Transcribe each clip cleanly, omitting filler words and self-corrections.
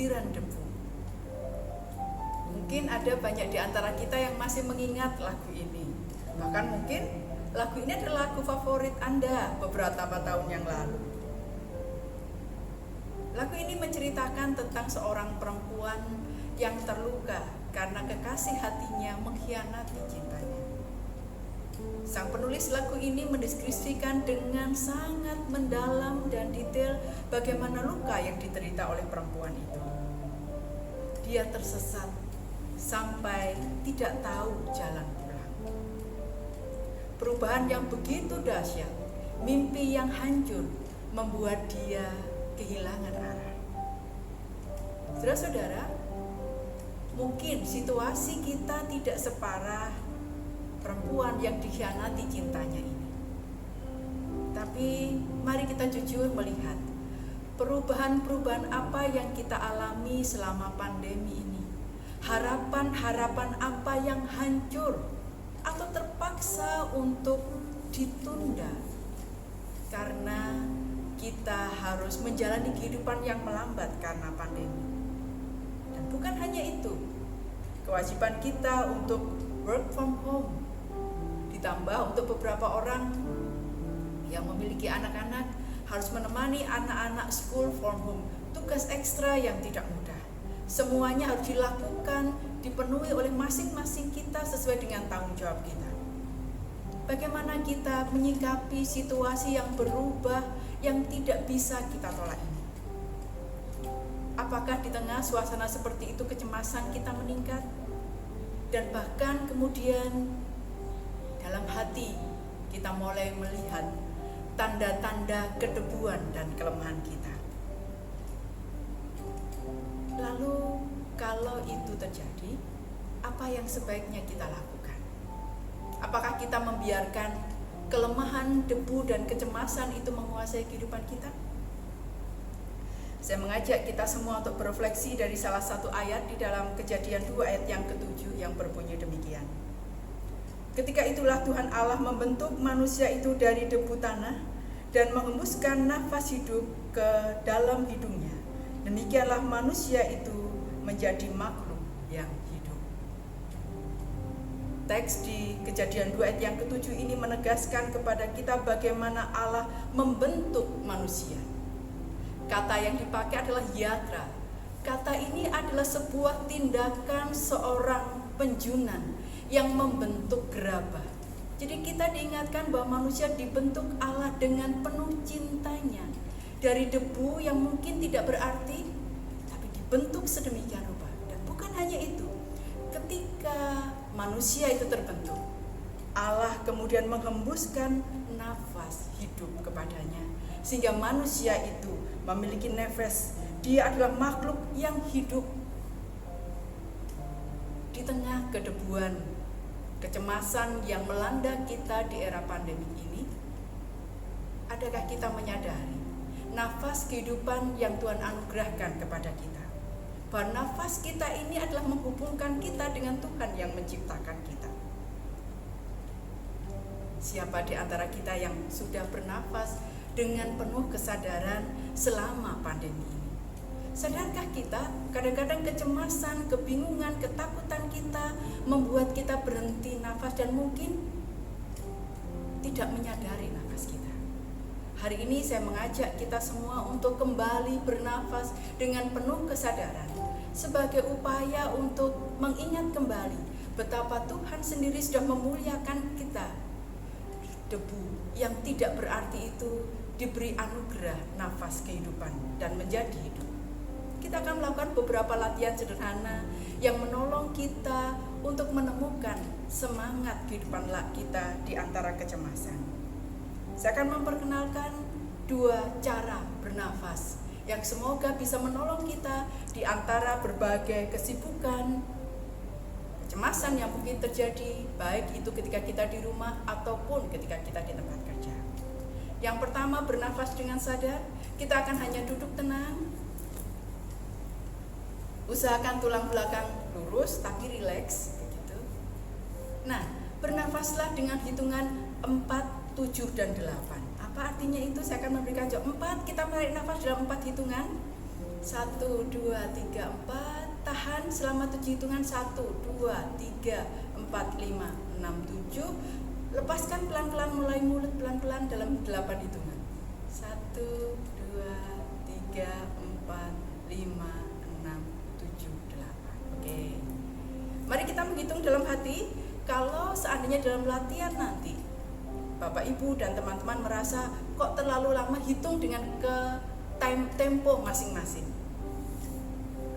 butiran debu. Mungkin ada banyak di antara kita yang masih mengingat lagu ini. Bahkan mungkin lagu ini adalah lagu favorit Anda beberapa tahun yang lalu. Lagu ini menceritakan tentang seorang perempuan yang terluka karena kekasih hatinya mengkhianati cintanya. Sang penulis lagu ini mendeskripsikan dengan sangat mendalam dan detail bagaimana luka yang diderita oleh perempuan itu. Dia tersesat sampai tidak tahu jalan pulang. Perubahan yang begitu dahsyat, mimpi yang hancur membuat dia kehilangan arah. Saudara-saudara, mungkin situasi kita tidak separah perempuan yang dikhianati cintanya ini. Tapi mari kita jujur melihat perubahan-perubahan apa yang kita alami selama pandemi ini. Harapan-harapan apa yang hancur atau terpaksa untuk ditunda karena kita harus menjalani kehidupan yang melambat karena pandemi. Dan bukan hanya itu, kewajiban kita untuk work from home ditambah untuk beberapa orang yang memiliki anak-anak harus menemani anak-anak school from home, tugas ekstra yang tidak mudah. Semuanya harus dilakukan, dipenuhi oleh masing-masing kita sesuai dengan tanggung jawab kita. Bagaimana kita menyikapi situasi yang berubah, yang tidak bisa kita tolak ini? Apakah di tengah suasana seperti itu kecemasan kita meningkat? Dan bahkan kemudian dalam hati kita mulai melihat tanda-tanda kedebuan dan kelemahan kita. Lalu kalau itu terjadi, apa yang sebaiknya kita lakukan? Apakah kita membiarkan kelemahan, debu, dan kecemasan itu menguasai kehidupan kita? Saya mengajak kita semua untuk berefleksi dari salah satu ayat di dalam Kejadian 2 ayat yang ke-7 yang berbunyi demikian. Ketika itulah Tuhan Allah membentuk manusia itu dari debu tanah dan menghembuskan nafas hidup ke dalam hidungnya. Demikianlah manusia itu menjadi makhluk yang hidup. Teks di Kejadian 2 ayat yang ke-7 ini menegaskan kepada kita bagaimana Allah membentuk manusia. Kata yang dipakai adalah yatra. Kata ini adalah sebuah tindakan seorang penjunan yang membentuk gerabah. Jadi kita diingatkan bahwa manusia dibentuk Allah dengan penuh cintanya. Dari debu yang mungkin tidak berarti, tapi dibentuk sedemikian rupa. Dan bukan hanya itu, ketika manusia itu terbentuk, Allah kemudian menghembuskan nafas hidup kepadanya, sehingga manusia itu memiliki nafas. Dia adalah makhluk yang hidup. Di tengah kedebuan, kecemasan yang melanda kita di era pandemi ini, adakah kita menyadari nafas kehidupan yang Tuhan anugerahkan kepada kita? Bahwa nafas kita ini adalah menghubungkan kita dengan Tuhan yang menciptakan kita. Siapa di antara kita yang sudah bernafas dengan penuh kesadaran selama pandemi ini? Sadarkah kita kadang-kadang kecemasan, kebingungan, ketakutan kita membuat kita berhenti nafas dan mungkin tidak menyadari nafas kita? Hari ini saya mengajak kita semua untuk kembali bernafas dengan penuh kesadaran sebagai upaya untuk mengingat kembali betapa Tuhan sendiri sudah memuliakan kita. Debu yang tidak berarti itu diberi anugerah nafas kehidupan dan menjadi hidup. Kita akan melakukan beberapa latihan sederhana yang menolong kita untuk menemukan semangat kehidupan kita di antara kecemasan. Saya akan memperkenalkan 2 cara bernafas yang semoga bisa menolong kita di antara berbagai kesibukan, kecemasan yang mungkin terjadi, baik itu ketika kita di rumah ataupun ketika kita di tempat kerja. Yang pertama, bernafas dengan sadar. Kita akan hanya duduk tenang. Usahakan tulang belakang lurus tapi rileks begitu. Nah, bernafaslah dengan hitungan 4, 7, dan 8. Apa artinya itu? Saya akan memberikan jawab. 4, kita menarik nafas dalam 4 hitungan. 1, 2, 3, 4. Tahan selama 7 hitungan. 1, 2, 3, 4, 5, 6, 7. Lepaskan pelan-pelan, mulai mulut pelan-pelan dalam 8 hitungan. 1, 2, 3, 4, 5, 6, 7, 8. Oke. Mari kita menghitung dalam hati. Kalau seandainya dalam latihan nanti Bapak Ibu dan teman-teman merasa kok terlalu lama, hitung dengan ke tempo masing-masing.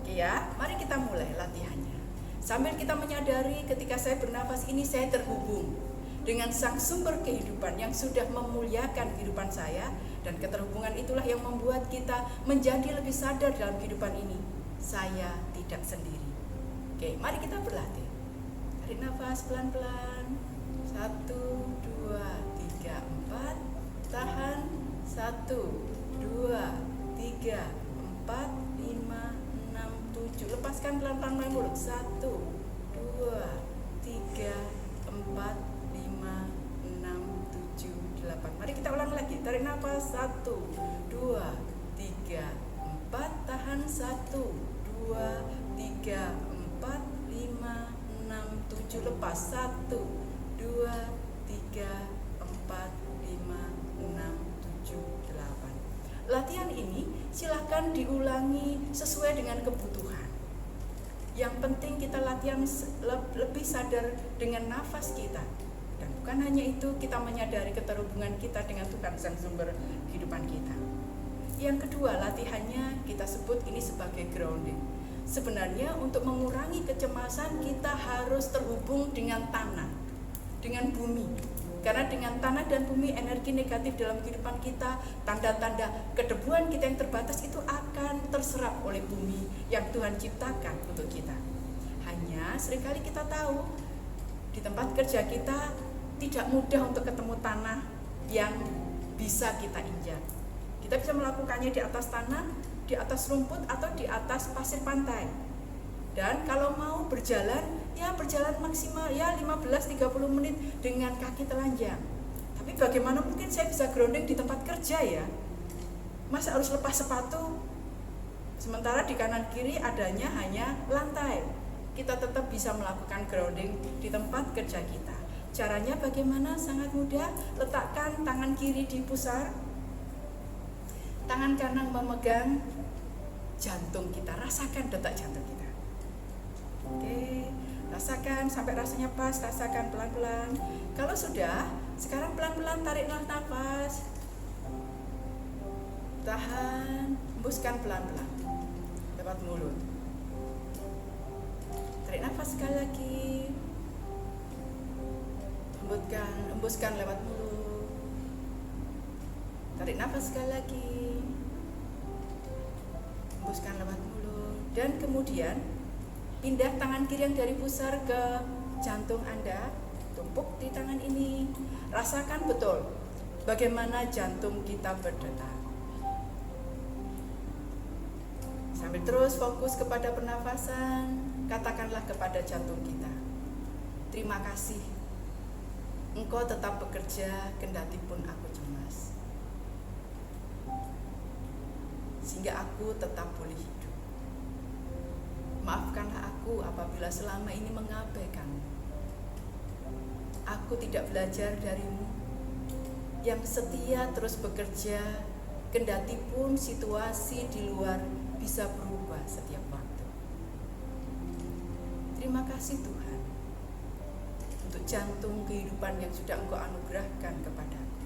Oke ya, mari kita mulai latihannya. Sambil kita menyadari ketika saya bernafas ini saya terhubung dengan sang sumber kehidupan yang sudah memuliakan kehidupan saya, dan keterhubungan itulah yang membuat kita menjadi lebih sadar dalam kehidupan ini. Saya tidak sendiri. Oke, mari kita berlatih. Tarik nafas pelan-pelan. 1, 2, 3, 4. Tahan. 1, 2, 3, 4, 5, 6, 7. Lepaskan pelan-pelan mulai mulut. 1, 2, 3, 4, 5, 6, 7, 8. Mari kita ulang lagi. Tarik nafas. 1, 2, 3, 4. Tahan. 1, 2, 3, 4, 5, 6, 7. Lepas. 1, 2, 3, 4, 5, 6, 7, 8. Latihan ini silakan diulangi sesuai dengan kebutuhan. Yang penting kita latihan lebih sadar dengan nafas kita. Dan bukan hanya itu, kita menyadari keterhubungan kita dengan Tuhan sang sumber kehidupan kita. Yang kedua, latihannya kita sebut ini sebagai grounding. Sebenarnya untuk mengurangi kecemasan kita harus terhubung dengan tanah, dengan bumi. Karena dengan tanah dan bumi, energi negatif dalam kehidupan kita, tanda-tanda kedebuan kita yang terbatas itu akan terserap oleh bumi yang Tuhan ciptakan untuk kita. Hanya seringkali kita tahu di tempat kerja kita tidak mudah untuk ketemu tanah yang bisa kita injak. Kita bisa melakukannya di atas tanah, di atas rumput, atau di atas pasir pantai. Dan kalau mau berjalan, ya berjalan maksimal ya 15-30 menit dengan kaki telanjang. Tapi bagaimana mungkin saya bisa grounding di tempat kerja ya? Masa harus lepas sepatu? Sementara di kanan kiri adanya hanya lantai. Kita tetap bisa melakukan grounding di tempat kerja kita. Caranya bagaimana? Sangat mudah. Letakkan tangan kiri di pusar, tangan kanan memegang jantung kita. Rasakan detak jantung kita. Oke, rasakan sampai rasanya pas, rasakan pelan-pelan. Kalau sudah, sekarang pelan-pelan tariklah nafas. Tahan, hembuskan pelan-pelan lewat mulut. Tarik nafas sekali lagi. Hembuskan lewat mulut. Tarik nafas sekali lagi. Hembuskan lewat mulut. Dan kemudian pindah tangan kiri yang dari pusar ke jantung Anda, tumpuk di tangan ini. Rasakan betul bagaimana jantung kita berdetak. Sambil terus fokus kepada pernafasan, katakanlah kepada jantung kita, terima kasih, Engkau tetap bekerja kendati pun aku cemas, sehingga aku tetap boleh hidup. Maafkanlah aku apabila selama ini mengabaikanmu. Aku tidak belajar darimu yang setia terus bekerja, kendati pun situasi di luar bisa berubah setiap waktu. Terima kasih Tuhan untuk jantung kehidupan yang sudah Engkau anugerahkan kepadaku.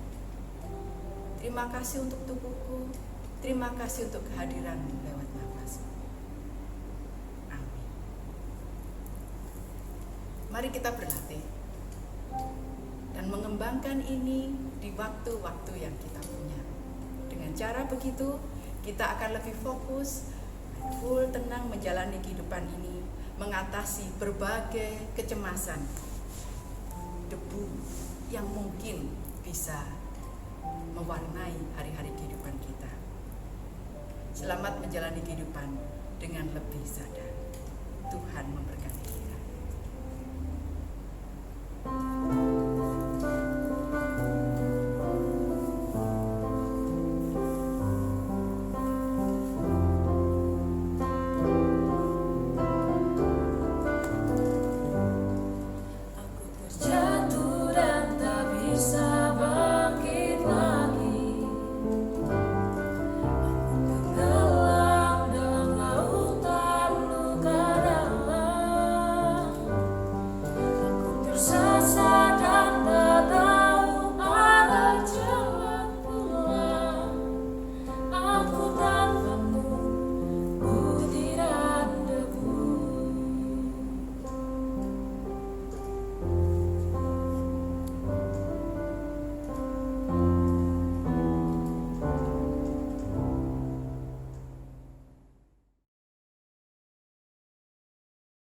Terima kasih untuk tubuhku, terima kasih untuk kehadiranmu lewat nafasku. Mari kita berlatih dan mengembangkan ini di waktu-waktu yang kita punya. Dengan cara begitu, kita akan lebih fokus, full tenang menjalani kehidupan ini, mengatasi berbagai kecemasan, debu yang mungkin bisa mewarnai hari-hari kehidupan kita. Selamat menjalani kehidupan dengan lebih sadar. Tuhan memberkati.